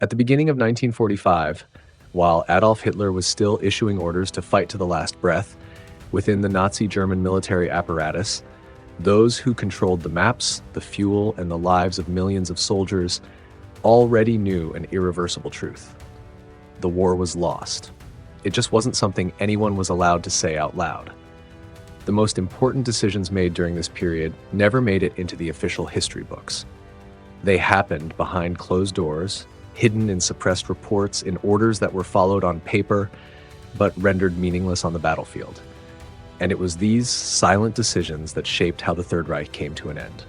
At the beginning of 1945, while Adolf Hitler was still issuing orders to fight to the last breath within the Nazi German military apparatus, those who controlled the maps, the fuel, and the lives of millions of soldiers already knew an irreversible truth. The war was lost. It just wasn't something anyone was allowed to say out loud. The most important decisions made during this period never made it into the official history books. They happened behind closed doors, hidden in suppressed reports, in orders that were followed on paper, but rendered meaningless on the battlefield. And it was these silent decisions that shaped how the Third Reich came to an end.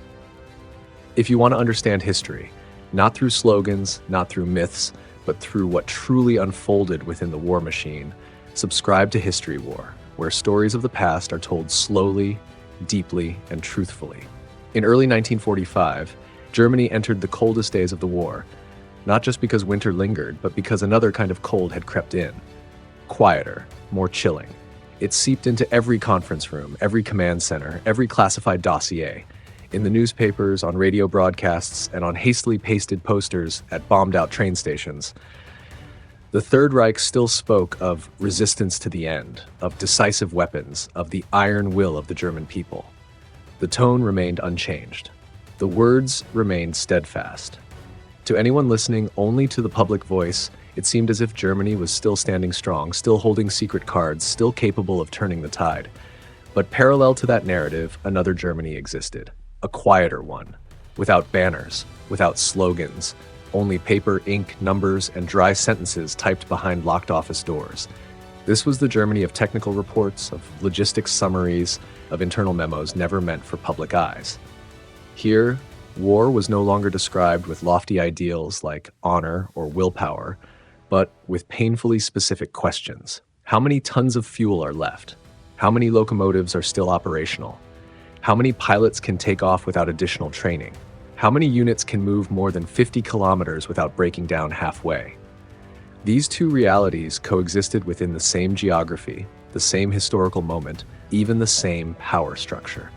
If you want to understand history, not through slogans, not through myths, but through what truly unfolded within the war machine, subscribe to History War, where stories of the past are told slowly, deeply, and truthfully. In early 1945, Germany entered the coldest days of the war, not just because winter lingered, but because another kind of cold had crept in. Quieter, more chilling. It seeped into every conference room, every command center, every classified dossier, in the newspapers, on radio broadcasts, and on hastily pasted posters at bombed-out train stations. The Third Reich still spoke of resistance to the end, of decisive weapons, of the iron will of the German people. The tone remained unchanged. The words remained steadfast. To anyone listening only to the public voice, it seemed as if Germany was still standing strong, still holding secret cards, still capable of turning the tide. But parallel to that narrative, another Germany existed. A quieter one, without banners, without slogans, only paper, ink, numbers, and dry sentences typed behind locked office doors. This was the Germany of technical reports, of logistics summaries, of internal memos never meant for public eyes. Here, war was no longer described with lofty ideals like honor or willpower, but with painfully specific questions. How many tons of fuel are left? How many locomotives are still operational? How many pilots can take off without additional training? How many units can move more than 50 kilometers without breaking down halfway? These two realities coexisted within the same geography, the same historical moment, even the same power structure.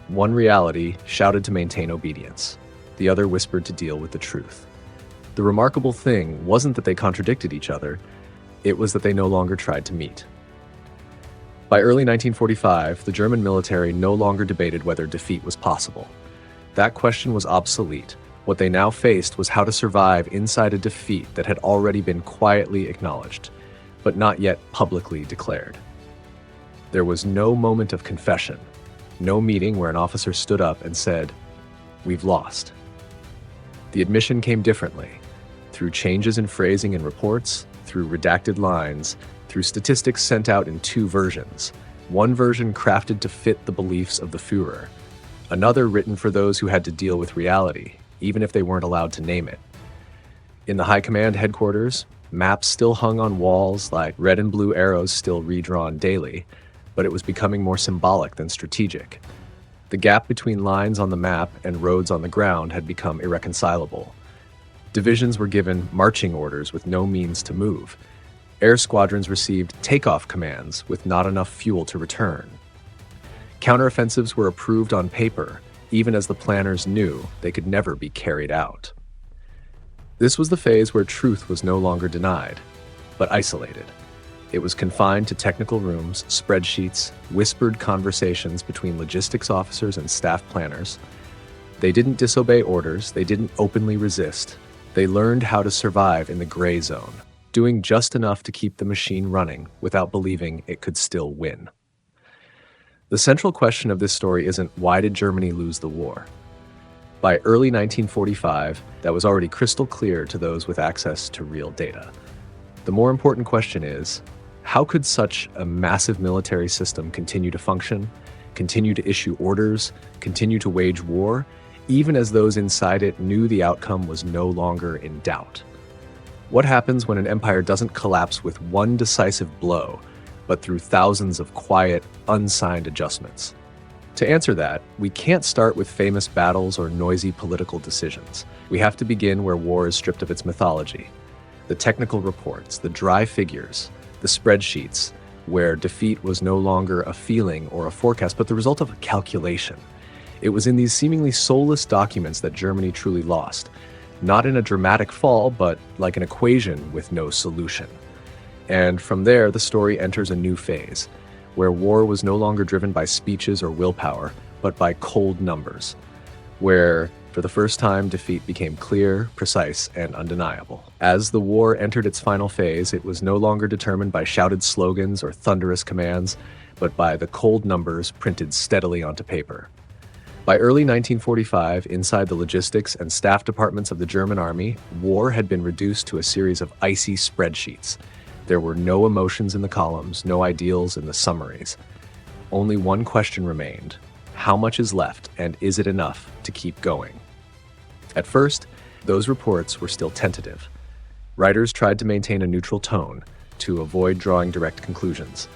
One reality shouted to maintain obedience. The other whispered to deal with the truth. The remarkable thing wasn't that they contradicted each other, it was that they no longer tried to meet. By early 1945, the German military no longer debated whether defeat was possible. That question was obsolete. What they now faced was how to survive inside a defeat that had already been quietly acknowledged, but not yet publicly declared. There was no moment of confession, no meeting where an officer stood up and said, "We've lost." The admission came differently, through changes in phrasing in reports, through redacted lines, through statistics sent out in two versions, one version crafted to fit the beliefs of the Führer, another written for those who had to deal with reality, even if they weren't allowed to name it. In the High Command headquarters, maps still hung on walls like red and blue arrows still redrawn daily, but it was becoming more symbolic than strategic. The gap between lines on the map and roads on the ground had become irreconcilable. Divisions were given marching orders with no means to move. Air squadrons received takeoff commands with not enough fuel to return. Counteroffensives were approved on paper, even as the planners knew they could never be carried out. This was the phase where truth was no longer denied, but isolated. It was confined to technical rooms, spreadsheets, whispered conversations between logistics officers and staff planners. They didn't disobey orders, they didn't openly resist. They learned how to survive in the gray zone, doing just enough to keep the machine running without believing it could still win. The central question of this story isn't why did Germany lose the war? By early 1945, that was already crystal clear to those with access to real data. The more important question is, how could such a massive military system continue to function, continue to issue orders, continue to wage war, even as those inside it knew the outcome was no longer in doubt? What happens when an empire doesn't collapse with one decisive blow, but through thousands of quiet, unsigned adjustments? To answer that, we can't start with famous battles or noisy political decisions. We have to begin where war is stripped of its mythology. The technical reports, the dry figures, the spreadsheets, where defeat was no longer a feeling or a forecast, but the result of a calculation. It was in these seemingly soulless documents that Germany truly lost. not in a dramatic fall, but like an equation with no solution. And from there, the story enters a new phase, where war was no longer driven by speeches or willpower, but by cold numbers, where, for the first time, defeat became clear, precise, and undeniable. As the war entered its final phase, it was no longer determined by shouted slogans or thunderous commands, but by the cold numbers printed steadily onto paper. By early 1945, inside the logistics and staff departments of the German army, war had been reduced to a series of icy spreadsheets. There were no emotions in the columns, no ideals in the summaries. Only one question remained: how much is left, and is it enough to keep going? At first, those reports were still tentative. Writers tried to maintain a neutral tone to avoid drawing direct conclusions.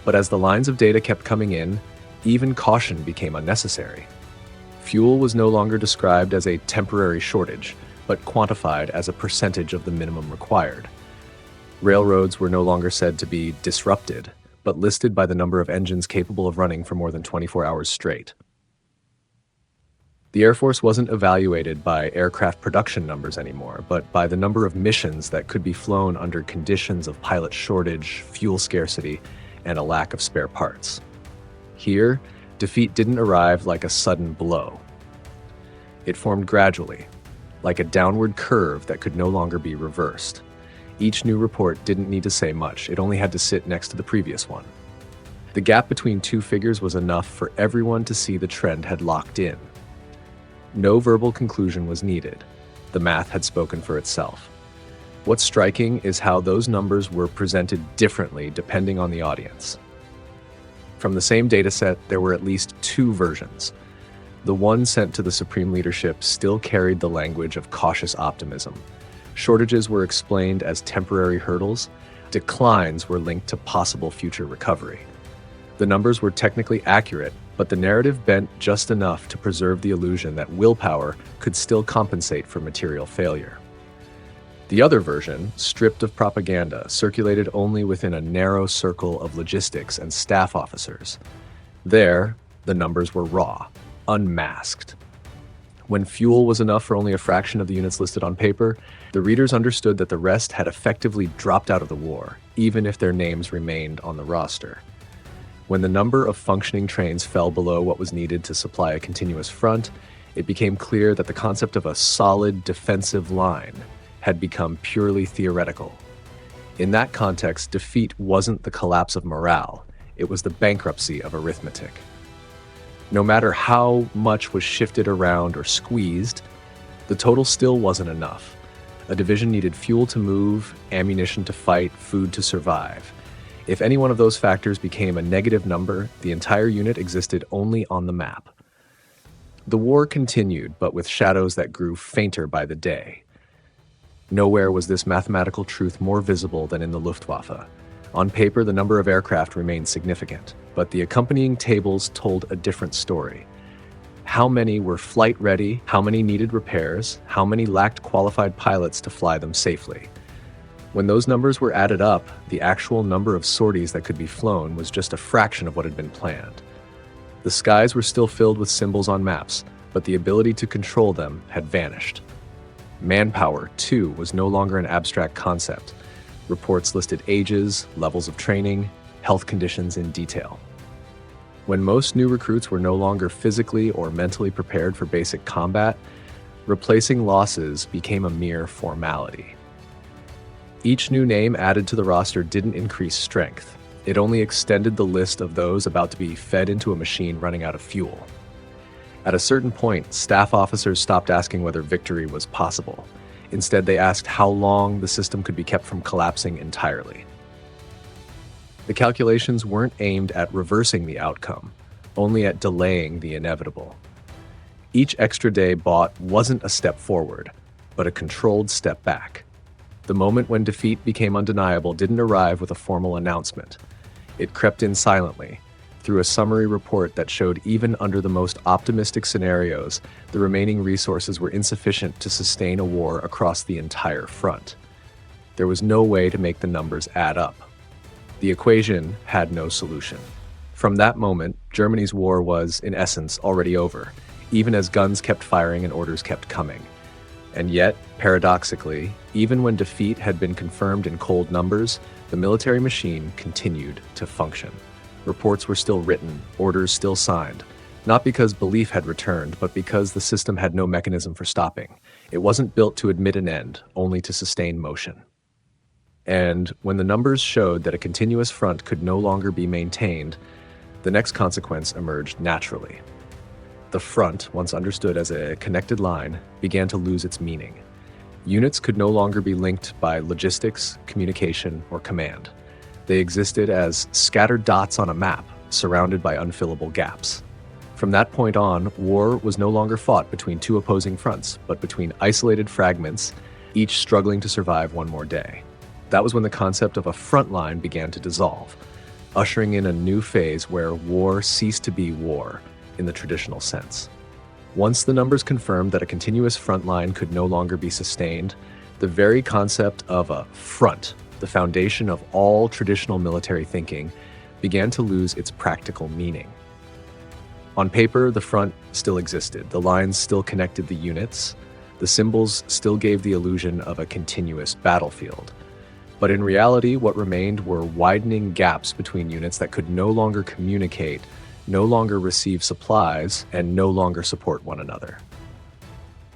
But as the lines of data kept coming in, even caution became unnecessary. Fuel was no longer described as a temporary shortage, but quantified as a percentage of the minimum required. Railroads were no longer said to be disrupted, but listed by the number of engines capable of running for more than 24 hours straight. The Air Force wasn't evaluated by aircraft production numbers anymore, but by the number of missions that could be flown under conditions of pilot shortage, fuel scarcity, and a lack of spare parts. Here, defeat didn't arrive like a sudden blow. It formed gradually, like a downward curve that could no longer be reversed. Each new report didn't need to say much, it only had to sit next to the previous one. The gap between two figures was enough for everyone to see the trend had locked in. No verbal conclusion was needed. The math had spoken for itself. What's striking is how those numbers were presented differently depending on the audience. From the same dataset, there were at least two versions. The one sent to the Supreme Leadership still carried the language of cautious optimism. Shortages were explained as temporary hurdles. Declines were linked to possible future recovery. The numbers were technically accurate, but the narrative bent just enough to preserve the illusion that willpower could still compensate for material failure. The other version, stripped of propaganda, circulated only within a narrow circle of logistics and staff officers. There, the numbers were raw, unmasked. When fuel was enough for only a fraction of the units listed on paper, the readers understood that the rest had effectively dropped out of the war, even if their names remained on the roster. When the number of functioning trains fell below what was needed to supply a continuous front, it became clear that the concept of a solid defensive line had become purely theoretical. In that context, defeat wasn't the collapse of morale, it was the bankruptcy of arithmetic. No matter how much was shifted around or squeezed, the total still wasn't enough. A division needed fuel to move, ammunition to fight, food to survive. If any one of those factors became a negative number, the entire unit existed only on the map. The war continued, but with shadows that grew fainter by the day. Nowhere was this mathematical truth more visible than in the Luftwaffe. On paper, the number of aircraft remained significant, but the accompanying tables told a different story. How many were flight ready, how many needed repairs, how many lacked qualified pilots to fly them safely. When those numbers were added up, the actual number of sorties that could be flown was just a fraction of what had been planned. The skies were still filled with symbols on maps, but the ability to control them had vanished. Manpower, too, was no longer an abstract concept. Reports listed ages, levels of training, health conditions in detail. When most new recruits were no longer physically or mentally prepared for basic combat, replacing losses became a mere formality. Each new name added to the roster didn't increase strength. It only extended the list of those about to be fed into a machine running out of fuel. At a certain point, staff officers stopped asking whether victory was possible. Instead, they asked how long the system could be kept from collapsing entirely. The calculations weren't aimed at reversing the outcome, only at delaying the inevitable. Each extra day bought wasn't a step forward, but a controlled step back. The moment when defeat became undeniable didn't arrive with a formal announcement. It crept in silently, through a summary report that showed even under the most optimistic scenarios, the remaining resources were insufficient to sustain a war across the entire front. There was no way to make the numbers add up. The equation had no solution. From that moment, Germany's war was, in essence, already over, even as guns kept firing and orders kept coming. And yet, paradoxically, even when defeat had been confirmed in cold numbers, the military machine continued to function. Reports were still written, orders still signed, not because belief had returned, but because the system had no mechanism for stopping. It wasn't built to admit an end, only to sustain motion. And when the numbers showed that a continuous front could no longer be maintained, the next consequence emerged naturally. The front, once understood as a connected line, began to lose its meaning. Units could no longer be linked by logistics, communication, or command. They existed as scattered dots on a map, surrounded by unfillable gaps. From that point on, war was no longer fought between two opposing fronts, but between isolated fragments, each struggling to survive one more day. That was when the concept of a front line began to dissolve, ushering in a new phase where war ceased to be war in the traditional sense. Once the numbers confirmed that a continuous front line could no longer be sustained, the very concept of a front, the foundation of all traditional military thinking, began to lose its practical meaning. On paper, the front still existed. The lines still connected the units. The symbols still gave the illusion of a continuous battlefield. But in reality, what remained were widening gaps between units that could no longer communicate, no longer receive supplies, and no longer support one another.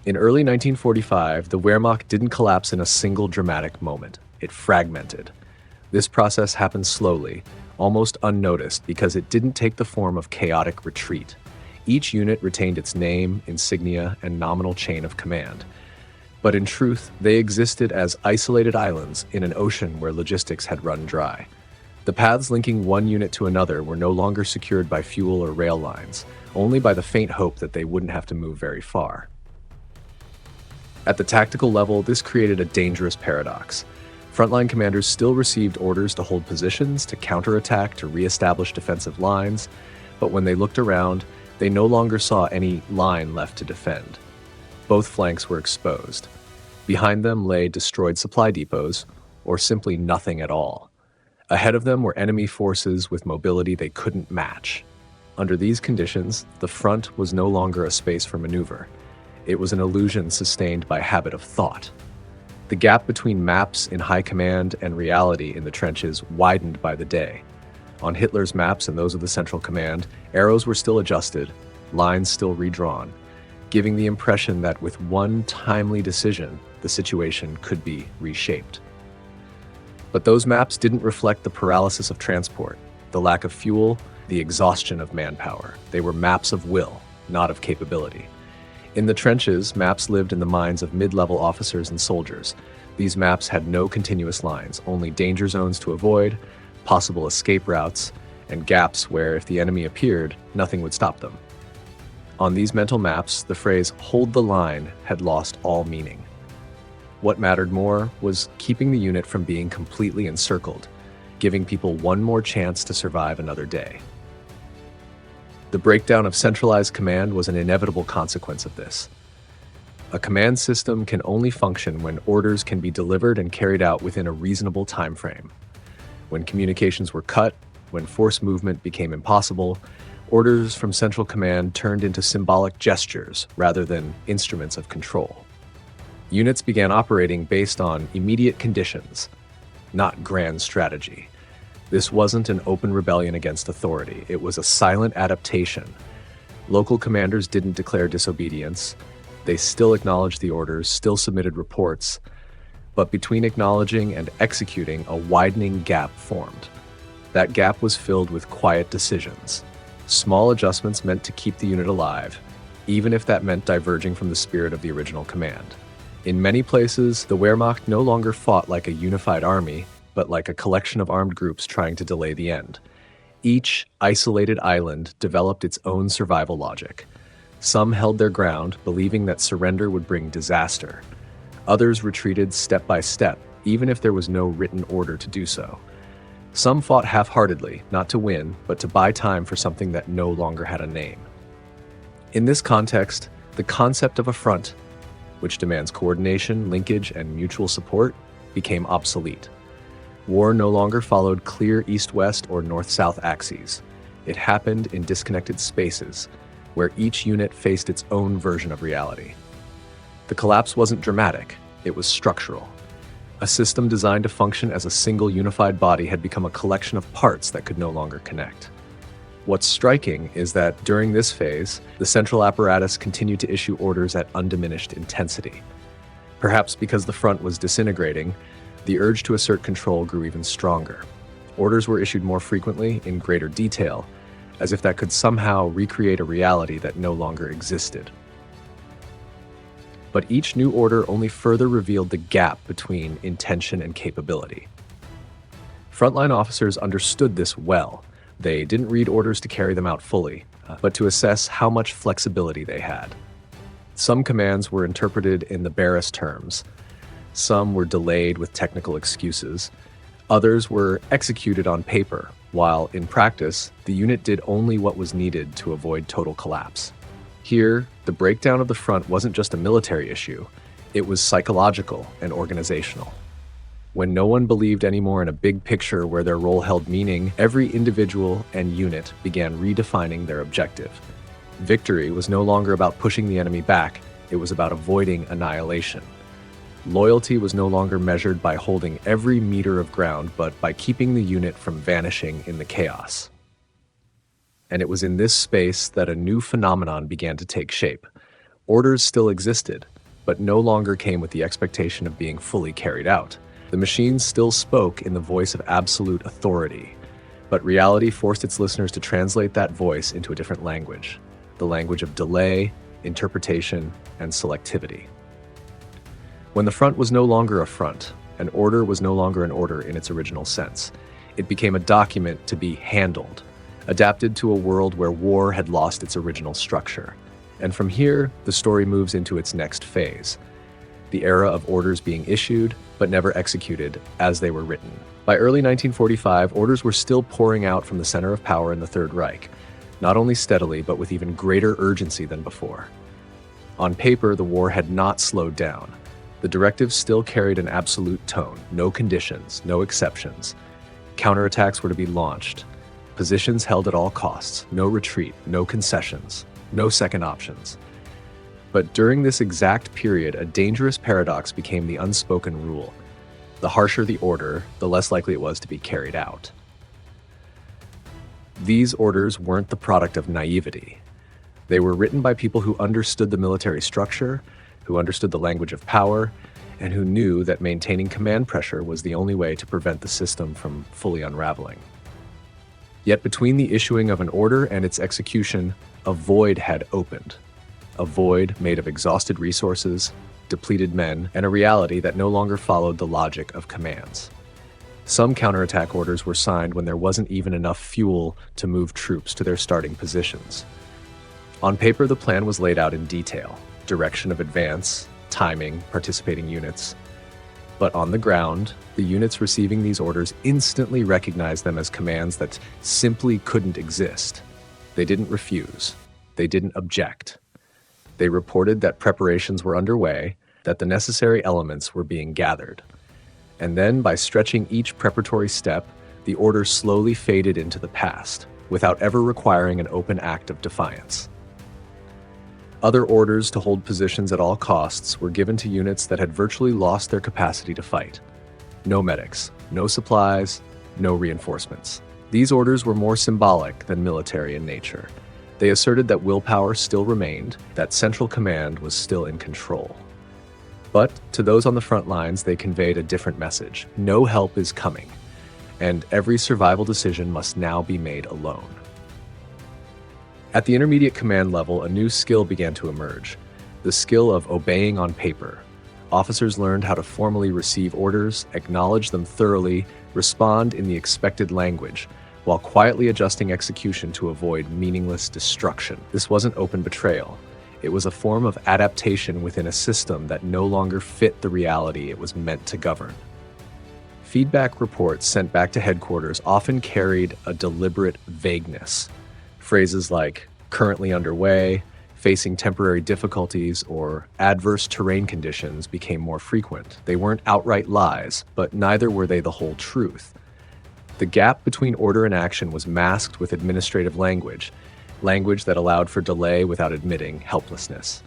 In early 1945, the Wehrmacht didn't collapse in a single dramatic moment. It fragmented. This process happened slowly, almost unnoticed, because it didn't take the form of chaotic retreat. Each unit retained its name, insignia, and nominal chain of command. But in truth, they existed as isolated islands in an ocean where logistics had run dry. The paths linking one unit to another were no longer secured by fuel or rail lines, only by the faint hope that they wouldn't have to move very far. At the tactical level, this created a dangerous paradox. Frontline commanders still received orders to hold positions, to counterattack, to reestablish defensive lines, but when they looked around, they no longer saw any line left to defend. Both flanks were exposed. Behind them lay destroyed supply depots, or simply nothing at all. Ahead of them were enemy forces with mobility they couldn't match. Under these conditions, the front was no longer a space for maneuver. It was an illusion sustained by habit of thought. The gap between maps in high command and reality in the trenches widened by the day. On Hitler's maps and those of the Central Command, arrows were still adjusted, lines still redrawn, giving the impression that with one timely decision, the situation could be reshaped. But those maps didn't reflect the paralysis of transport, the lack of fuel, the exhaustion of manpower. They were maps of will, not of capability. In the trenches, maps lived in the minds of mid-level officers and soldiers. These maps had no continuous lines, only danger zones to avoid, possible escape routes, and gaps where, if the enemy appeared, nothing would stop them. On these mental maps, the phrase "hold the line" had lost all meaning. What mattered more was keeping the unit from being completely encircled, giving people one more chance to survive another day. The breakdown of centralized command was an inevitable consequence of this. A command system can only function when orders can be delivered and carried out within a reasonable time frame. When communications were cut, when force movement became impossible, orders from central command turned into symbolic gestures rather than instruments of control. Units began operating based on immediate conditions, not grand strategy. This wasn't an open rebellion against authority. It was a silent adaptation. Local commanders didn't declare disobedience. They still acknowledged the orders, still submitted reports. But between acknowledging and executing, a widening gap formed. That gap was filled with quiet decisions. Small adjustments meant to keep the unit alive, even if that meant diverging from the spirit of the original command. In many places, the Wehrmacht no longer fought like a unified army, but like a collection of armed groups trying to delay the end. Each isolated island developed its own survival logic. Some held their ground, believing that surrender would bring disaster. Others retreated step by step, even if there was no written order to do so. Some fought half-heartedly, not to win, but to buy time for something that no longer had a name. In this context, the concept of a front, which demands coordination, linkage, and mutual support, became obsolete. War no longer followed clear east-west or north-south axes. It happened in disconnected spaces, where each unit faced its own version of reality. The collapse wasn't dramatic, it was structural. A system designed to function as a single unified body had become a collection of parts that could no longer connect. What's striking is that during this phase, the central apparatus continued to issue orders at undiminished intensity. Perhaps because the front was disintegrating, the urge to assert control grew even stronger. Orders were issued more frequently, in greater detail, as if that could somehow recreate a reality that no longer existed. But each new order only further revealed the gap between intention and capability. Frontline officers understood this well. They didn't read orders to carry them out fully, but to assess how much flexibility they had. Some commands were interpreted in the barest terms. Some were delayed with technical excuses. Others were executed on paper, while in practice, the unit did only what was needed to avoid total collapse. Here, the breakdown of the front wasn't just a military issue, it was psychological and organizational. When no one believed anymore in a big picture where their role held meaning, every individual and unit began redefining their objective. Victory was no longer about pushing the enemy back, it was about avoiding annihilation. Loyalty was no longer measured by holding every meter of ground, but by keeping the unit from vanishing in the chaos. And it was in this space that a new phenomenon began to take shape. Orders still existed, but no longer came with the expectation of being fully carried out. The machines still spoke in the voice of absolute authority, but reality forced its listeners to translate that voice into a different language, the language of delay, interpretation, and selectivity. When the front was no longer a front, an order was no longer an order in its original sense. It became a document to be handled, adapted to a world where war had lost its original structure. And from here, the story moves into its next phase, the era of orders being issued, but never executed as they were written. By early 1945, orders were still pouring out from the center of power in the Third Reich, not only steadily, but with even greater urgency than before. On paper, the war had not slowed down. The directives still carried an absolute tone, no conditions, no exceptions. Counterattacks were to be launched. Positions held at all costs, no retreat, no concessions, no second options. But during this exact period, a dangerous paradox became the unspoken rule. The harsher the order, the less likely it was to be carried out. These orders weren't the product of naivety. They were written by people who understood the military structure, who understood the language of power, and who knew that maintaining command pressure was the only way to prevent the system from fully unraveling. Yet between the issuing of an order and its execution, a void had opened. A void made of exhausted resources, depleted men, and a reality that no longer followed the logic of commands. Some counterattack orders were signed when there wasn't even enough fuel to move troops to their starting positions. On paper, the plan was laid out in detail: direction of advance, timing, participating units. But on the ground, the units receiving these orders instantly recognized them as commands that simply couldn't exist. They didn't refuse. They didn't object. They reported that preparations were underway, that the necessary elements were being gathered. And then, by stretching each preparatory step, the order slowly faded into the past, without ever requiring an open act of defiance. Other orders to hold positions at all costs were given to units that had virtually lost their capacity to fight. No medics, no supplies, no reinforcements. These orders were more symbolic than military in nature. They asserted that willpower still remained, that central command was still in control. But to those on the front lines, they conveyed a different message. No help is coming, and every survival decision must now be made alone. At the intermediate command level, a new skill began to emerge, the skill of obeying on paper. Officers learned how to formally receive orders, acknowledge them thoroughly, respond in the expected language, while quietly adjusting execution to avoid meaningless destruction. This wasn't open betrayal. It was a form of adaptation within a system that no longer fit the reality it was meant to govern. Feedback reports sent back to headquarters often carried a deliberate vagueness. Phrases like currently underway, facing temporary difficulties, or adverse terrain conditions became more frequent. They weren't outright lies, but neither were they the whole truth. The gap between order and action was masked with administrative language that allowed for delay without admitting helplessness.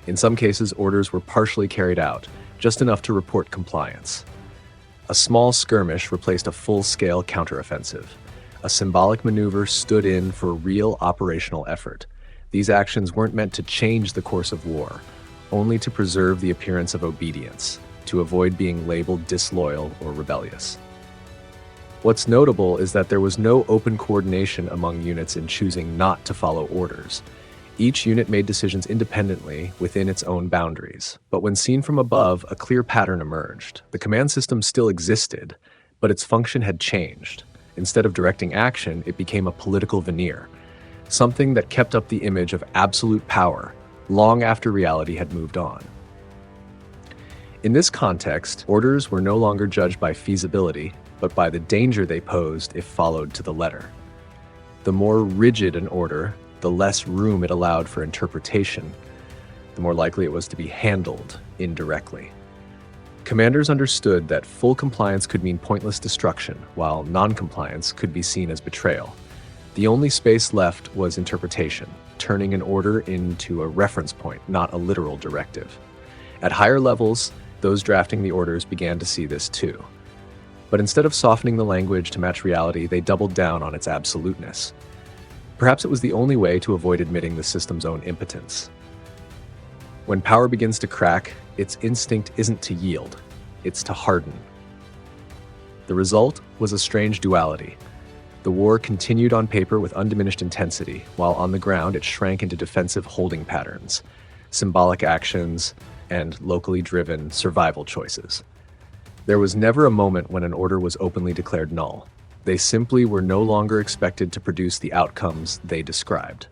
In some cases, orders were partially carried out, just enough to report compliance. A small skirmish replaced a full-scale counteroffensive. A symbolic maneuver stood in for real operational effort. These actions weren't meant to change the course of war, only to preserve the appearance of obedience, to avoid being labeled disloyal or rebellious. What's notable is that there was no open coordination among units in choosing not to follow orders. Each unit made decisions independently within its own boundaries, but when seen from above, a clear pattern emerged. The command system still existed, but its function had changed. Instead of directing action, it became a political veneer, something that kept up the image of absolute power long after reality had moved on. In this context, orders were no longer judged by feasibility, but by the danger they posed if followed to the letter. The more rigid an order, the less room it allowed for interpretation, the more likely it was to be handled indirectly. Commanders understood that full compliance could mean pointless destruction, while non-compliance could be seen as betrayal. The only space left was interpretation, turning an order into a reference point, not a literal directive. At higher levels, those drafting the orders began to see this too. But instead of softening the language to match reality, they doubled down on its absoluteness. Perhaps it was the only way to avoid admitting the system's own impotence. When power begins to crack, its instinct isn't to yield, it's to harden. The result was a strange duality. The war continued on paper with undiminished intensity, while on the ground it shrank into defensive holding patterns, symbolic actions, and locally driven survival choices. There was never a moment when an order was openly declared null. They simply were no longer expected to produce the outcomes they described.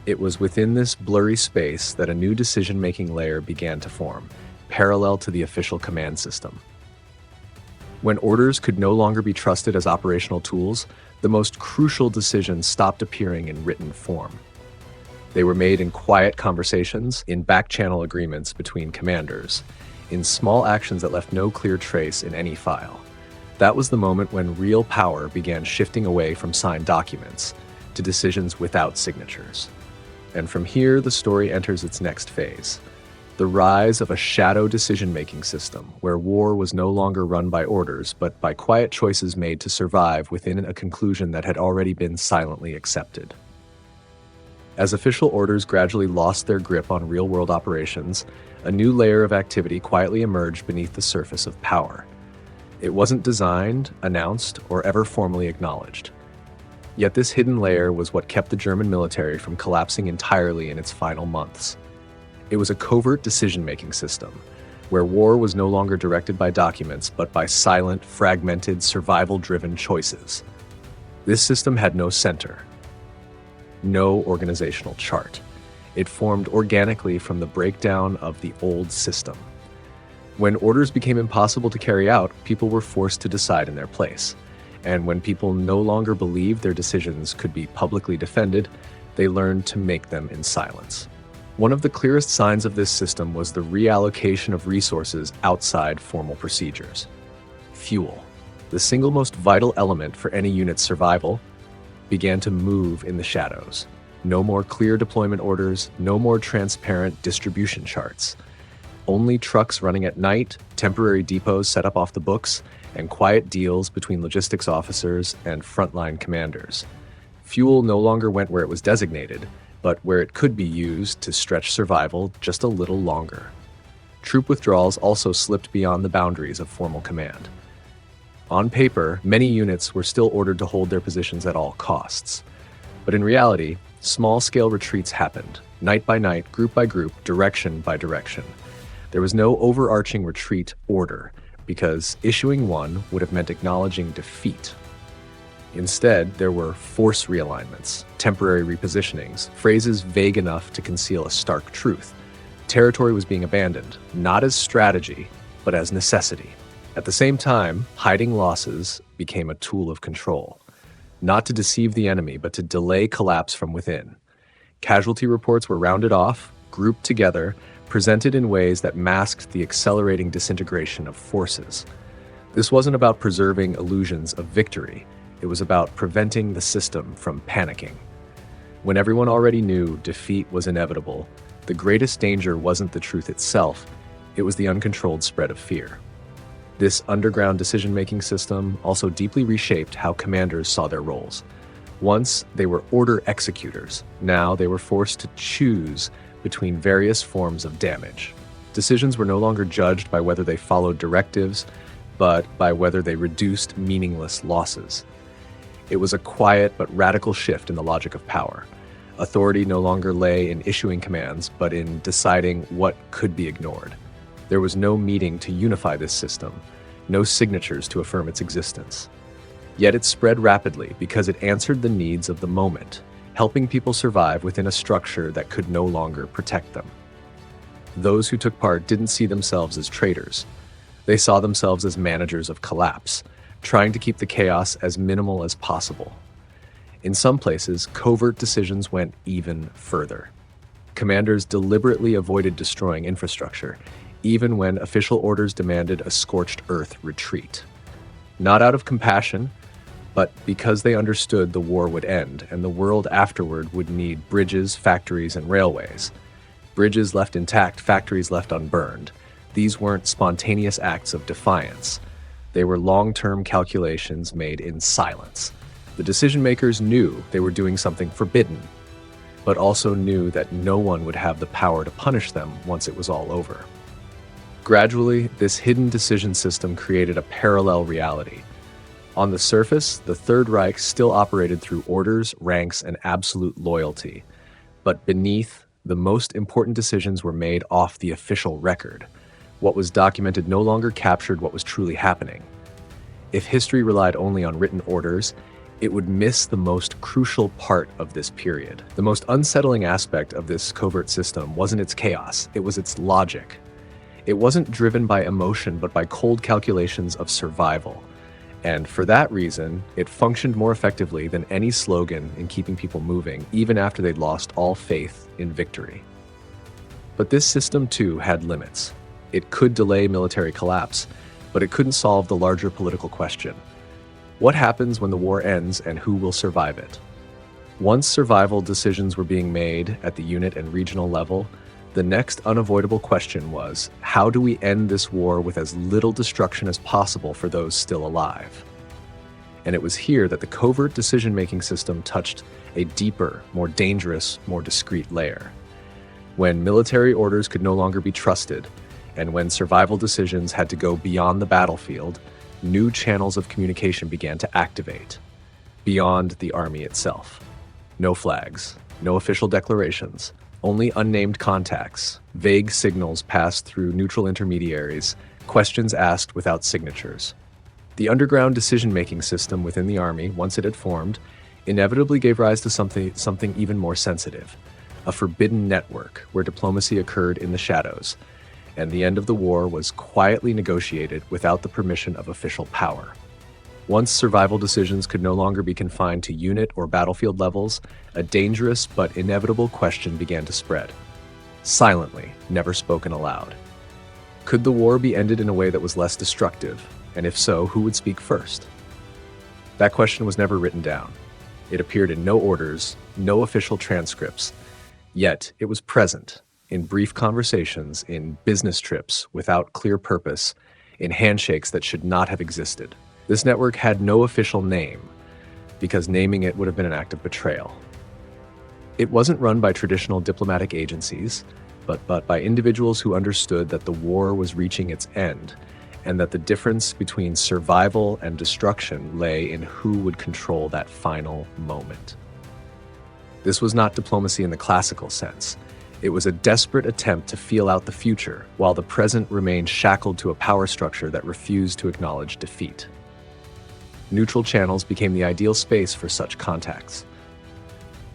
It was within this blurry space that a new decision-making layer began to form, parallel to the official command system. When orders could no longer be trusted as operational tools, the most crucial decisions stopped appearing in written form. They were made in quiet conversations, in back-channel agreements between commanders, in small actions that left no clear trace in any file. That was the moment when real power began shifting away from signed documents to decisions without signatures. And from here, the story enters its next phase. The rise of a shadow decision-making system, where war was no longer run by orders, but by quiet choices made to survive within a conclusion that had already been silently accepted. As official orders gradually lost their grip on real-world operations, a new layer of activity quietly emerged beneath the surface of power. It wasn't designed, announced, or ever formally acknowledged. Yet this hidden layer was what kept the German military from collapsing entirely in its final months. It was a covert decision-making system, where war was no longer directed by documents, but by silent, fragmented, survival-driven choices. This system had no center, no organizational chart. It formed organically from the breakdown of the old system. When orders became impossible to carry out, people were forced to decide in their place. And when people no longer believed their decisions could be publicly defended, they learned to make them in silence. One of the clearest signs of this system was the reallocation of resources outside formal procedures. Fuel, the single most vital element for any unit's survival, began to move in the shadows. No more clear deployment orders, no more transparent distribution charts. Only trucks running at night, temporary depots set up off the books, and quiet deals between logistics officers and frontline commanders. Fuel no longer went where it was designated, but where it could be used to stretch survival just a little longer. Troop withdrawals also slipped beyond the boundaries of formal command. On paper, many units were still ordered to hold their positions at all costs. But in reality, small-scale retreats happened, night by night, group by group, direction by direction. There was no overarching retreat order, because issuing one would have meant acknowledging defeat. Instead, there were force realignments, temporary repositionings, phrases vague enough to conceal a stark truth. Territory was being abandoned, not as strategy, but as necessity. At the same time, hiding losses became a tool of control, not to deceive the enemy, but to delay collapse from within. Casualty reports were rounded off, grouped together, presented in ways that masked the accelerating disintegration of forces. This wasn't about preserving illusions of victory. It was about preventing the system from panicking. When everyone already knew defeat was inevitable, The greatest danger wasn't the truth itself, it was the uncontrolled spread of fear. This underground decision-making system also deeply reshaped how commanders saw their roles. Once, they were order executors. Now, they were forced to choose between various forms of damage. Decisions were no longer judged by whether they followed directives, but by whether they reduced meaningless losses. It was a quiet but radical shift in the logic of power. Authority no longer lay in issuing commands, but in deciding what could be ignored. There was no meeting to unify this system, no signatures to affirm its existence. Yet it spread rapidly because it answered the needs of the moment, helping people survive within a structure that could no longer protect them. Those who took part didn't see themselves as traitors. They saw themselves as managers of collapse, trying to keep the chaos as minimal as possible. In some places, covert decisions went even further. Commanders deliberately avoided destroying infrastructure, even when official orders demanded a scorched earth retreat. Not out of compassion, but because they understood the war would end and the world afterward would need bridges, factories, and railways. Bridges left intact, factories left unburned. These weren't spontaneous acts of defiance. They were long-term calculations made in silence. The decision-makers knew they were doing something forbidden, but also knew that no one would have the power to punish them once it was all over. Gradually, this hidden decision system created a parallel reality. On the surface, the Third Reich still operated through orders, ranks, and absolute loyalty. But beneath, the most important decisions were made off the official record. What was documented no longer captured what was truly happening. If history relied only on written orders, it would miss the most crucial part of this period. The most unsettling aspect of this covert system wasn't its chaos, it was its logic. It wasn't driven by emotion, but by cold calculations of survival. And for that reason, it functioned more effectively than any slogan in keeping people moving, even after they'd lost all faith in victory. But this system, too, had limits. It could delay military collapse, but it couldn't solve the larger political question. What happens when the war ends and who will survive it? Once survival decisions were being made at the unit and regional level, the next unavoidable question was, how do we end this war with as little destruction as possible for those still alive? And it was here that the covert decision-making system touched a deeper, more dangerous, more discreet layer. When military orders could no longer be trusted, and when survival decisions had to go beyond the battlefield, new channels of communication began to activate, beyond the army itself. No flags, no official declarations, only unnamed contacts, vague signals passed through neutral intermediaries, questions asked without signatures. The underground decision-making system within the army, once it had formed, inevitably gave rise to something even more sensitive, a forbidden network where diplomacy occurred in the shadows, and the end of the war was quietly negotiated without the permission of official power. Once survival decisions could no longer be confined to unit or battlefield levels, a dangerous but inevitable question began to spread. Silently, never spoken aloud. Could the war be ended in a way that was less destructive? And if so, who would speak first? That question was never written down. It appeared in no orders, no official transcripts. Yet it was present, in brief conversations, in business trips without clear purpose, in handshakes that should not have existed. This network had no official name, because naming it would have been an act of betrayal. It wasn't run by traditional diplomatic agencies, but by individuals who understood that the war was reaching its end, and that the difference between survival and destruction lay in who would control that final moment. This was not diplomacy in the classical sense. It was a desperate attempt to feel out the future, while the present remained shackled to a power structure that refused to acknowledge defeat. Neutral channels became the ideal space for such contacts.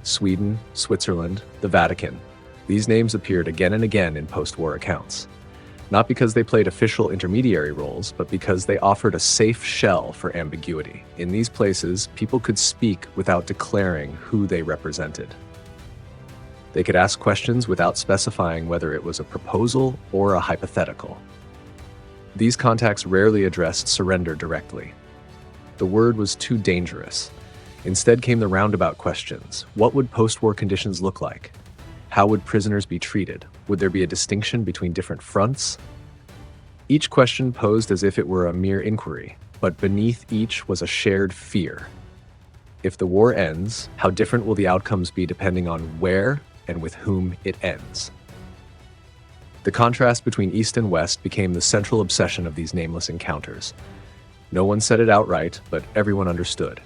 Sweden, Switzerland, the Vatican. These names appeared again and again in post-war accounts. Not because they played official intermediary roles, but because they offered a safe shell for ambiguity. In these places, people could speak without declaring who they represented. They could ask questions without specifying whether it was a proposal or a hypothetical. These contacts rarely addressed surrender directly. The word was too dangerous. Instead came the roundabout questions. What would post-war conditions look like? How would prisoners be treated? Would there be a distinction between different fronts? Each question posed as if it were a mere inquiry, but beneath each was a shared fear. If the war ends, how different will the outcomes be depending on where and with whom it ends? The contrast between East and West became the central obsession of these nameless encounters. No one said it outright, but everyone understood.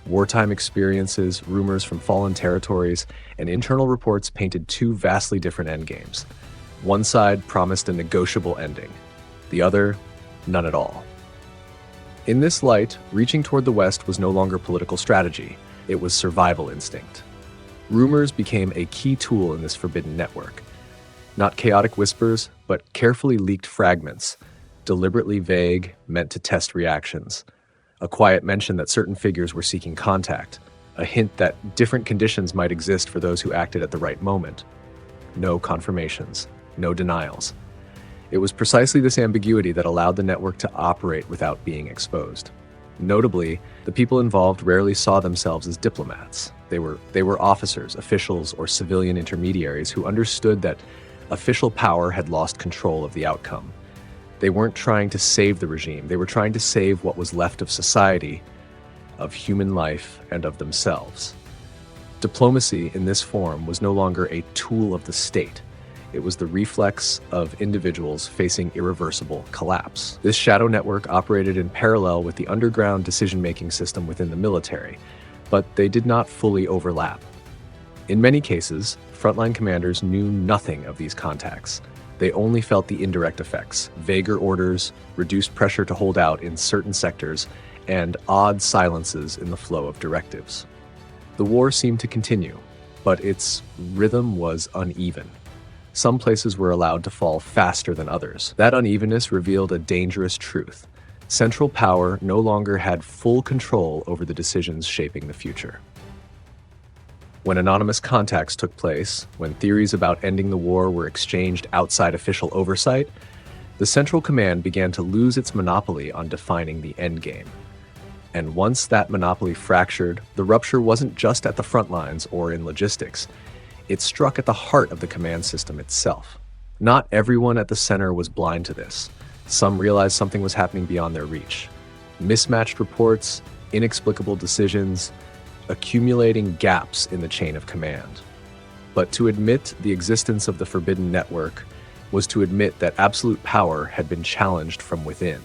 Wartime experiences, rumors from fallen territories, and internal reports painted two vastly different endgames. One side promised a negotiable ending, the other, none at all. In this light, reaching toward the West was no longer political strategy, it was survival instinct. Rumors became a key tool in this forbidden network. Not chaotic whispers, but carefully leaked fragments, deliberately vague, meant to test reactions. A quiet mention that certain figures were seeking contact, a hint that different conditions might exist for those who acted at the right moment. No confirmations, no denials. It was precisely this ambiguity that allowed the network to operate without being exposed. Notably, the people involved rarely saw themselves as diplomats. They were officers, officials, or civilian intermediaries who understood that official power had lost control of the outcome. They weren't trying to save the regime, they were trying to save what was left of society, of human life, and of themselves. Diplomacy in this form was no longer a tool of the state. It was the reflex of individuals facing irreversible collapse. This shadow network operated in parallel with the underground decision-making system within the military, but they did not fully overlap. In many cases, frontline commanders knew nothing of these contacts. They only felt the indirect effects, vaguer orders, reduced pressure to hold out in certain sectors, and odd silences in the flow of directives. The war seemed to continue, but its rhythm was uneven. Some places were allowed to fall faster than others. That unevenness revealed a dangerous truth. Central power no longer had full control over the decisions shaping the future. When anonymous contacts took place, when theories about ending the war were exchanged outside official oversight, the Central Command began to lose its monopoly on defining the endgame. And once that monopoly fractured, the rupture wasn't just at the front lines or in logistics. It struck at the heart of the command system itself. Not everyone at the center was blind to this. Some realized something was happening beyond their reach. Mismatched reports, inexplicable decisions, accumulating gaps in the chain of command. But to admit the existence of the forbidden network was to admit that absolute power had been challenged from within.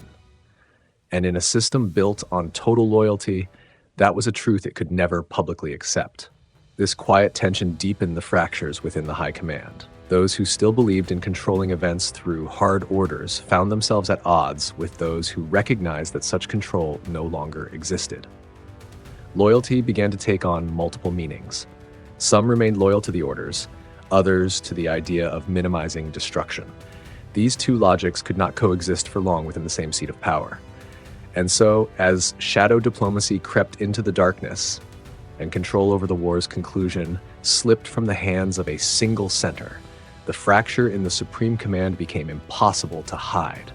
And in a system built on total loyalty, that was a truth it could never publicly accept. This quiet tension deepened the fractures within the high command. Those who still believed in controlling events through hard orders found themselves at odds with those who recognized that such control no longer existed. Loyalty began to take on multiple meanings. Some remained loyal to the orders, others to the idea of minimizing destruction. These two logics could not coexist for long within the same seat of power. And so, as shadow diplomacy crept into the darkness, and control over the war's conclusion slipped from the hands of a single center, the fracture in the Supreme Command became impossible to hide.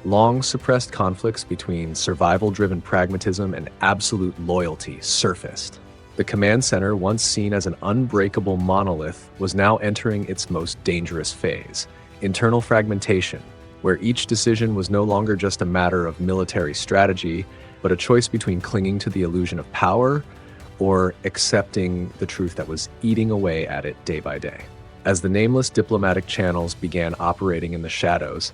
Long suppressed conflicts between survival-driven pragmatism and absolute loyalty surfaced. The command center, once seen as an unbreakable monolith, was now entering its most dangerous phase, internal fragmentation, where each decision was no longer just a matter of military strategy, but a choice between clinging to the illusion of power or accepting the truth that was eating away at it day by day. As the nameless diplomatic channels began operating in the shadows,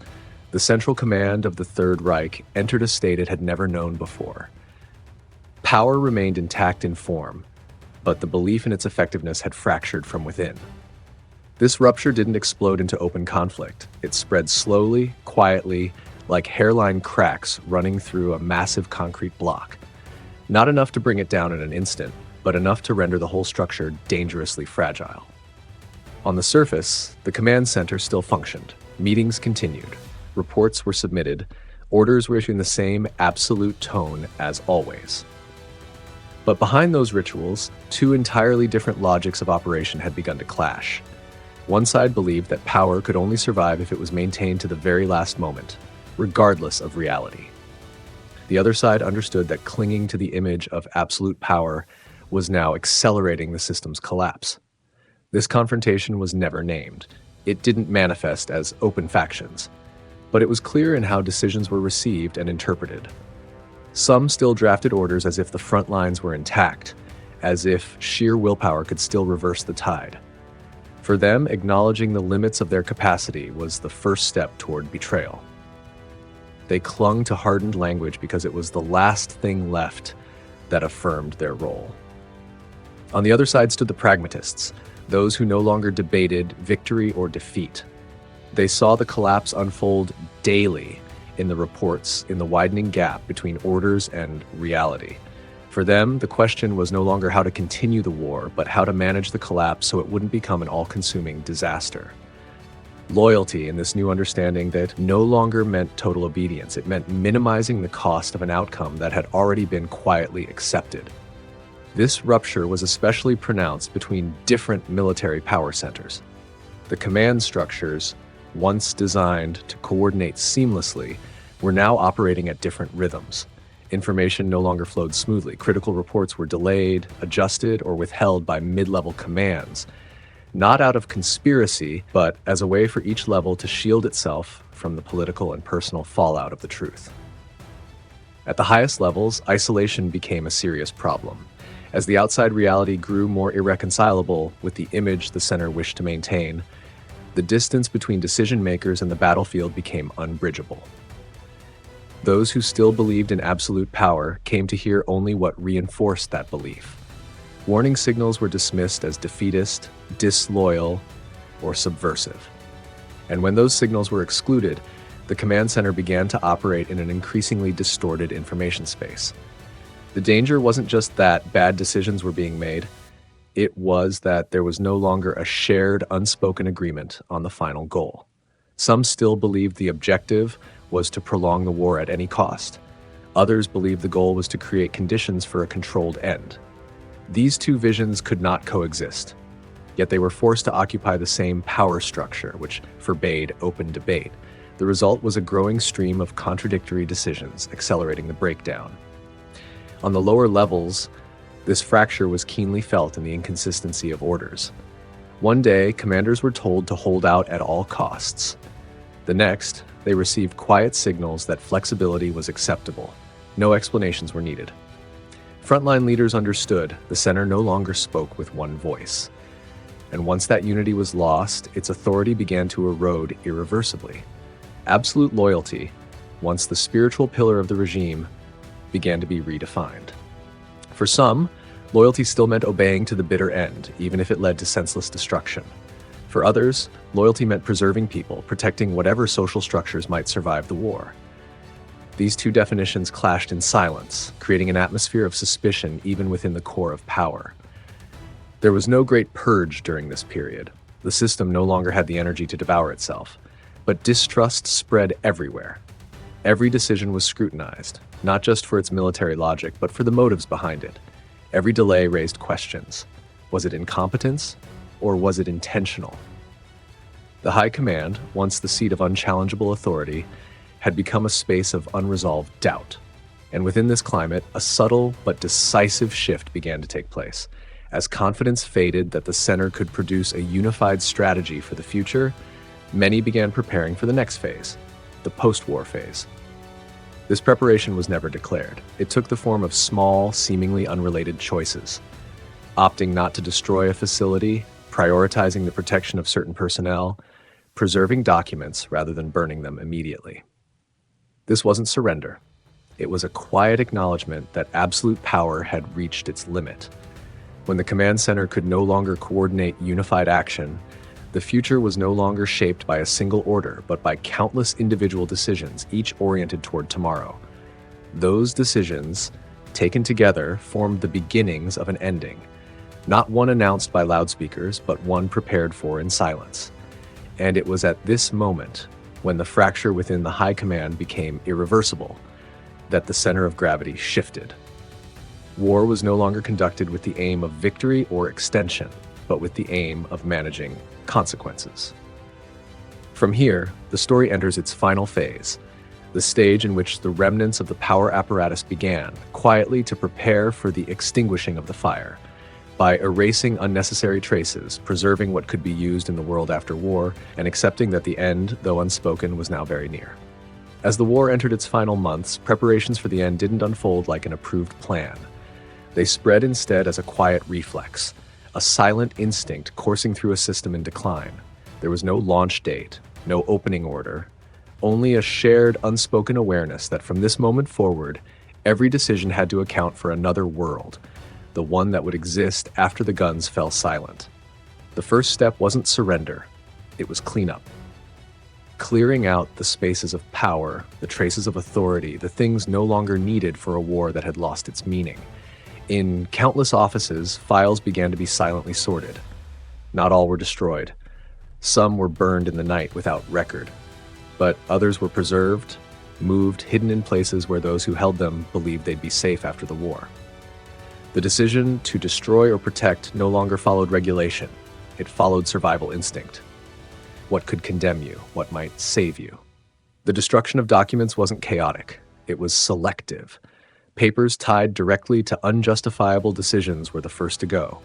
the Central Command of the Third Reich entered a state it had never known before. Power remained intact in form, but the belief in its effectiveness had fractured from within. This rupture didn't explode into open conflict. It spread slowly, quietly, like hairline cracks running through a massive concrete block. Not enough to bring it down in an instant, but enough to render the whole structure dangerously fragile. On the surface, the command center still functioned. Meetings continued. Reports were submitted. Orders were issued in the same absolute tone as always. But behind those rituals, two entirely different logics of operation had begun to clash. One side believed that power could only survive if it was maintained to the very last moment, regardless of reality. The other side understood that clinging to the image of absolute power was now accelerating the system's collapse. This confrontation was never named. It didn't manifest as open factions, but it was clear in how decisions were received and interpreted. Some still drafted orders as if the front lines were intact, as if sheer willpower could still reverse the tide. For them, acknowledging the limits of their capacity was the first step toward betrayal. They clung to hardened language because it was the last thing left that affirmed their role. On the other side stood the pragmatists, those who no longer debated victory or defeat. They saw the collapse unfold daily in the reports, in the widening gap between orders and reality. For them, the question was no longer how to continue the war, but how to manage the collapse so it wouldn't become an all-consuming disaster. Loyalty, in this new understanding, that no longer meant total obedience. It meant minimizing the cost of an outcome that had already been quietly accepted. This rupture was especially pronounced between different military power centers. The command structures, once designed to coordinate seamlessly, were now operating at different rhythms. Information no longer flowed smoothly. Critical reports were delayed, adjusted, or withheld by mid-level commands, not out of conspiracy, but as a way for each level to shield itself from the political and personal fallout of the truth. At the highest levels, isolation became a serious problem. As the outside reality grew more irreconcilable with the image the center wished to maintain, the distance between decision makers and the battlefield became unbridgeable. Those who still believed in absolute power came to hear only what reinforced that belief. Warning signals were dismissed as defeatist, disloyal, or subversive. And when those signals were excluded, the command center began to operate in an increasingly distorted information space. The danger wasn't just that bad decisions were being made, it was that there was no longer a shared, unspoken agreement on the final goal. Some still believed the objective was to prolong the war at any cost. Others believed the goal was to create conditions for a controlled end. These two visions could not coexist, yet they were forced to occupy the same power structure, which forbade open debate. The result was a growing stream of contradictory decisions, accelerating the breakdown. On the lower levels, this fracture was keenly felt in the inconsistency of orders. One day, commanders were told to hold out at all costs. The next, they received quiet signals that flexibility was acceptable. No explanations were needed. Frontline leaders understood the center no longer spoke with one voice. And once that unity was lost, its authority began to erode irreversibly. Absolute loyalty, once the spiritual pillar of the regime, began to be redefined. For some, loyalty still meant obeying to the bitter end, even if it led to senseless destruction. For others, loyalty meant preserving people, protecting whatever social structures might survive the war. These two definitions clashed in silence, creating an atmosphere of suspicion even within the core of power. There was no great purge during this period. The system no longer had the energy to devour itself, but distrust spread everywhere. Every decision was scrutinized, not just for its military logic, but for the motives behind it. Every delay raised questions. Was it incompetence, or was it intentional? The High Command, once the seat of unchallengeable authority, had become a space of unresolved doubt. And within this climate, a subtle but decisive shift began to take place. As confidence faded that the center could produce a unified strategy for the future, many began preparing for the next phase, the post-war phase. This preparation was never declared. It took the form of small, seemingly unrelated choices. Opting not to destroy a facility, prioritizing the protection of certain personnel, preserving documents rather than burning them immediately. This wasn't surrender. It was a quiet acknowledgement that absolute power had reached its limit. When the command center could no longer coordinate unified action, the future was no longer shaped by a single order, but by countless individual decisions, each oriented toward tomorrow. Those decisions, taken together, formed the beginnings of an ending, not one announced by loudspeakers, but one prepared for in silence. And it was at this moment, when the fracture within the High Command became irreversible, that the center of gravity shifted. War was no longer conducted with the aim of victory or extension, but with the aim of managing consequences. From here, the story enters its final phase, the stage in which the remnants of the power apparatus began, quietly to prepare for the extinguishing of the fire. by erasing unnecessary traces, preserving what could be used in the world after war, and accepting that the end, though unspoken, was now very near. As the war entered its final months, preparations for the end didn't unfold like an approved plan. They spread instead as a quiet reflex, a silent instinct coursing through a system in decline. There was no launch date, no opening order, only a shared, unspoken awareness that from this moment forward, every decision had to account for another world, the one that would exist after the guns fell silent. The first step wasn't surrender, it was cleanup. Clearing out the spaces of power, the traces of authority, the things no longer needed for a war that had lost its meaning. In countless offices, files began to be silently sorted. Not all were destroyed. Some were burned in the night without record, but others were preserved, moved, hidden in places where those who held them believed they'd be safe after the war. The decision to destroy or protect no longer followed regulation. It followed survival instinct. What could condemn you? What might save you? The destruction of documents wasn't chaotic. It was selective. Papers tied directly to unjustifiable decisions were the first to go.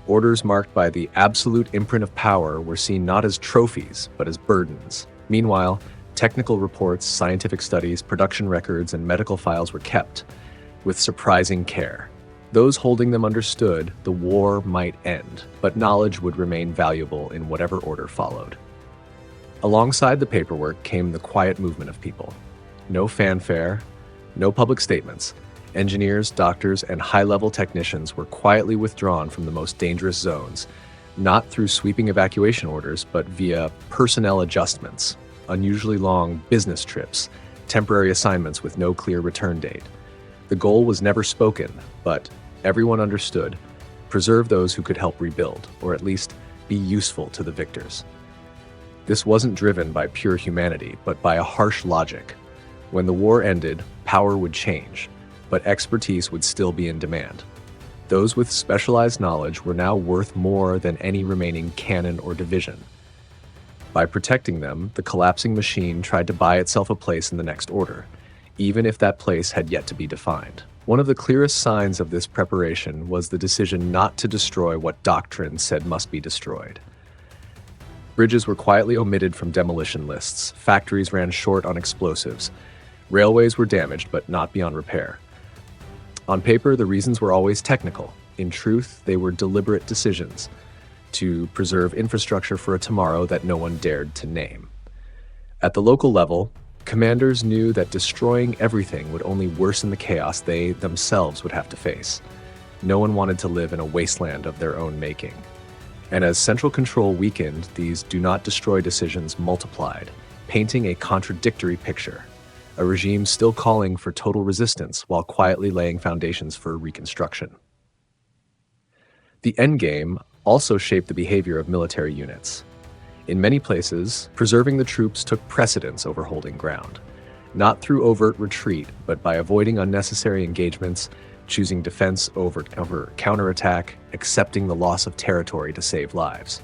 Orders marked by the absolute imprint of power were seen not as trophies, but as burdens. Meanwhile, technical reports, scientific studies, production records, and medical files were kept with surprising care. Those holding them understood the war might end, but knowledge would remain valuable in whatever order followed. Alongside the paperwork came the quiet movement of people. No fanfare, no public statements. Engineers, doctors, and high-level technicians were quietly withdrawn from the most dangerous zones, not through sweeping evacuation orders, but via personnel adjustments, unusually long business trips, temporary assignments with no clear return date. The goal was never spoken, but everyone understood: preserve those who could help rebuild, or at least be useful to the victors. This wasn't driven by pure humanity, but by a harsh logic. When the war ended, power would change, but expertise would still be in demand. Those with specialized knowledge were now worth more than any remaining cannon or division. By protecting them, the collapsing machine tried to buy itself a place in the next order, even if that place had yet to be defined. One of the clearest signs of this preparation was the decision not to destroy what doctrine said must be destroyed. Bridges were quietly omitted from demolition lists, factories ran short on explosives, railways were damaged but not beyond repair. On paper, the reasons were always technical. In truth, they were deliberate decisions to preserve infrastructure for a tomorrow that no one dared to name. At the local level, commanders knew that destroying everything would only worsen the chaos they themselves would have to face. No one wanted to live in a wasteland of their own making. And as central control weakened, these do not destroy decisions multiplied, painting a contradictory picture. A regime still calling for total resistance while quietly laying foundations for reconstruction. The endgame also shaped the behavior of military units. In many places, preserving the troops took precedence over holding ground, not through overt retreat, but by avoiding unnecessary engagements, choosing defense over counterattack, accepting the loss of territory to save lives.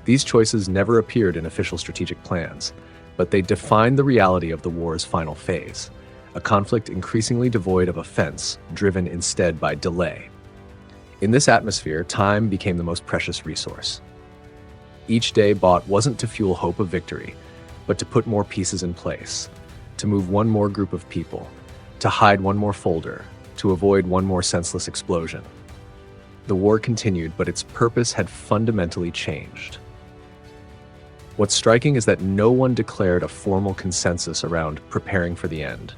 These choices never appeared in official strategic plans, but they defined the reality of the war's final phase, a conflict increasingly devoid of offense, driven instead by delay. In this atmosphere, time became the most precious resource. Each day bought wasn't to fuel hope of victory, but to put more pieces in place, to move one more group of people, to hide one more folder, to avoid one more senseless explosion. The war continued, but its purpose had fundamentally changed. What's striking is that no one declared a formal consensus around preparing for the end.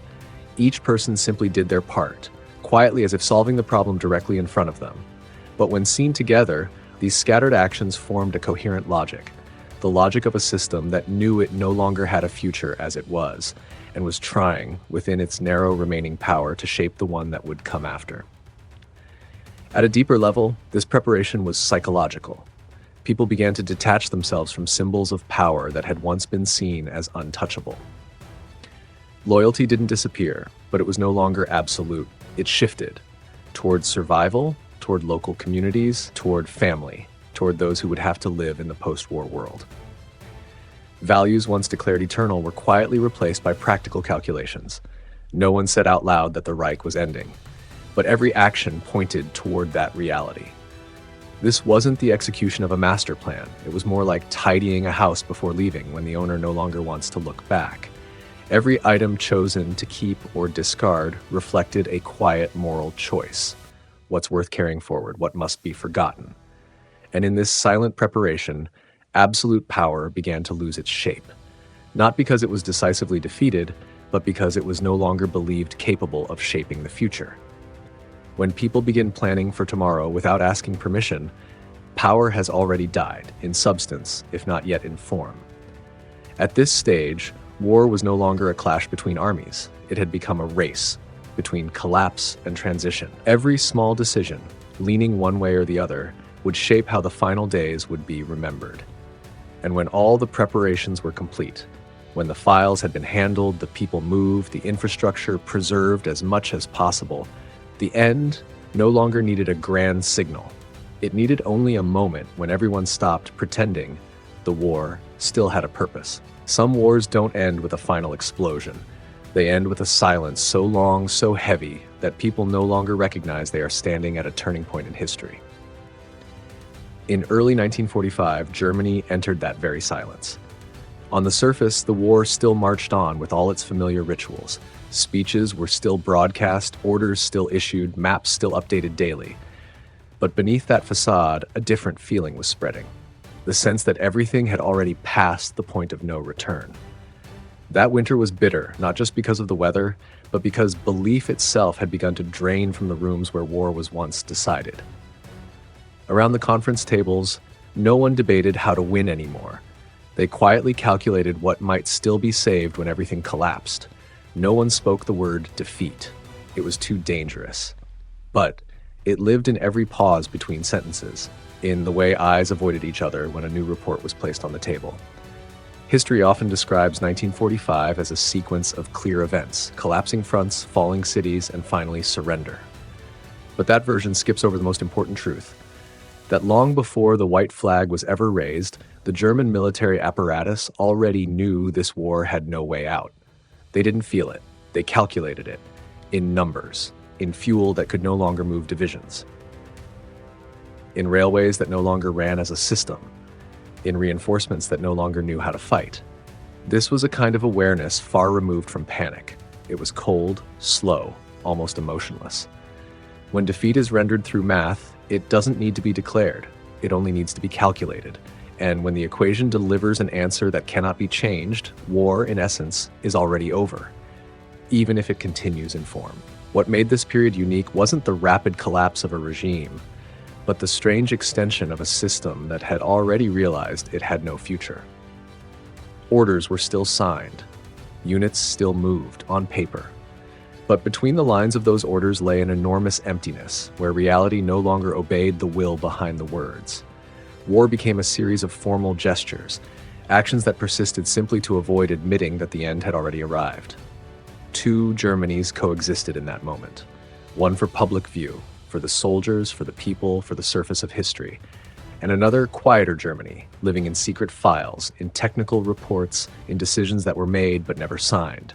Each person simply did their part, quietly as if solving the problem directly in front of them. But when seen together, these scattered actions formed a coherent logic, the logic of a system that knew it no longer had a future as it was, and was trying, within its narrow remaining power, to shape the one that would come after. At a deeper level, this preparation was psychological. People began to detach themselves from symbols of power that had once been seen as untouchable. Loyalty didn't disappear, but it was no longer absolute. It shifted toward survival, toward local communities, toward family, toward those who would have to live in the post-war world. Values once declared eternal were quietly replaced by practical calculations. No one said out loud that the Reich was ending, but every action pointed toward that reality. This wasn't the execution of a master plan. It was more like tidying a house before leaving when the owner no longer wants to look back. Every item chosen to keep or discard reflected a quiet moral choice. What's worth carrying forward? What must be forgotten? And in this silent preparation, absolute power began to lose its shape. Not because it was decisively defeated, but because it was no longer believed capable of shaping the future. When people begin planning for tomorrow without asking permission, power has already died, in substance, if not yet in form. At this stage, war was no longer a clash between armies. It had become a race between collapse and transition. Every small decision, leaning one way or the other, would shape how the final days would be remembered. And when all the preparations were complete, when the files had been handled, the people moved, the infrastructure preserved as much as possible, the end no longer needed a grand signal. It needed only a moment when everyone stopped pretending the war still had a purpose. Some wars don't end with a final explosion. They end with a silence so long, so heavy, that people no longer recognize they are standing at a turning point in history. In early 1945, Germany entered that very silence. On the surface, the war still marched on with all its familiar rituals. Speeches were still broadcast, orders still issued, maps still updated daily. But beneath that facade, a different feeling was spreading. The sense that everything had already passed the point of no return. That winter was bitter, not just because of the weather, but because belief itself had begun to drain from the rooms where war was once decided. Around the conference tables, no one debated how to win anymore. They quietly calculated what might still be saved when everything collapsed. No one spoke the word defeat. It was too dangerous. But it lived in every pause between sentences, in the way eyes avoided each other when a new report was placed on the table. History often describes 1945 as a sequence of clear events, collapsing fronts, falling cities, and finally surrender. But that version skips over the most important truth, that long before the white flag was ever raised, the German military apparatus already knew this war had no way out. They didn't feel it. They calculated it, in numbers, in fuel that could no longer move divisions, in railways that no longer ran as a system, in reinforcements that no longer knew how to fight. This was a kind of awareness far removed from panic. It was cold, slow, almost emotionless. When defeat is rendered through math, it doesn't need to be declared. It only needs to be calculated. And when the equation delivers an answer that cannot be changed, war, in essence, is already over, even if it continues in form. What made this period unique wasn't the rapid collapse of a regime, but the strange extension of a system that had already realized it had no future. Orders were still signed, units still moved on paper. But between the lines of those orders lay an enormous emptiness, where reality no longer obeyed the will behind the words. War became a series of formal gestures, actions that persisted simply to avoid admitting that the end had already arrived. Two Germanys coexisted in that moment, one for public view, for the soldiers, for the people, for the surface of history, and another quieter Germany, living in secret files, in technical reports, in decisions that were made but never signed.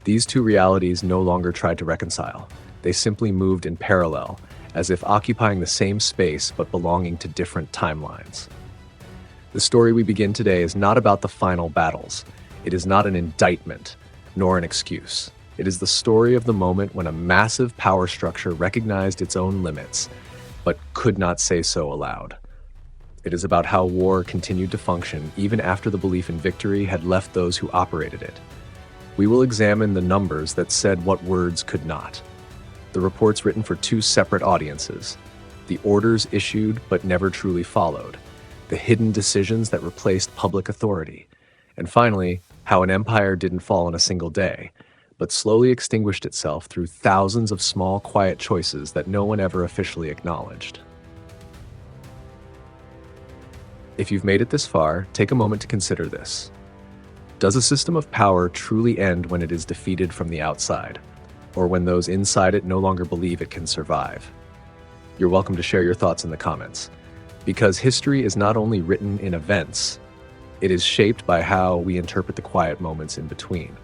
These two realities no longer tried to reconcile. They simply moved in parallel, as if occupying the same space but belonging to different timelines. The story we begin today is not about the final battles. It is not an indictment, nor an excuse. It is the story of the moment when a massive power structure recognized its own limits, but could not say so aloud. It is about how war continued to function even after the belief in victory had left those who operated it. We will examine the numbers that said what words could not, the reports written for two separate audiences, the orders issued but never truly followed, the hidden decisions that replaced public authority, and finally, how an empire didn't fall in a single day, but slowly extinguished itself through thousands of small, quiet choices that no one ever officially acknowledged. If you've made it this far, take a moment to consider this. Does a system of power truly end when it is defeated from the outside, or when those inside it no longer believe it can survive? You're welcome to share your thoughts in the comments, because history is not only written in events, it is shaped by how we interpret the quiet moments in between.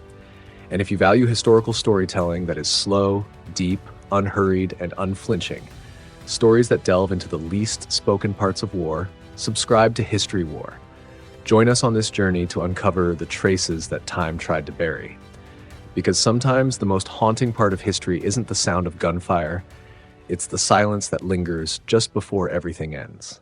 And if you value historical storytelling that is slow, deep, unhurried, and unflinching, Stories that delve into the least spoken parts of war. Subscribe to History War. Join us on this journey to uncover the traces that time tried to bury. Because sometimes the most haunting part of history isn't the sound of gunfire, it's the silence that lingers just before everything ends.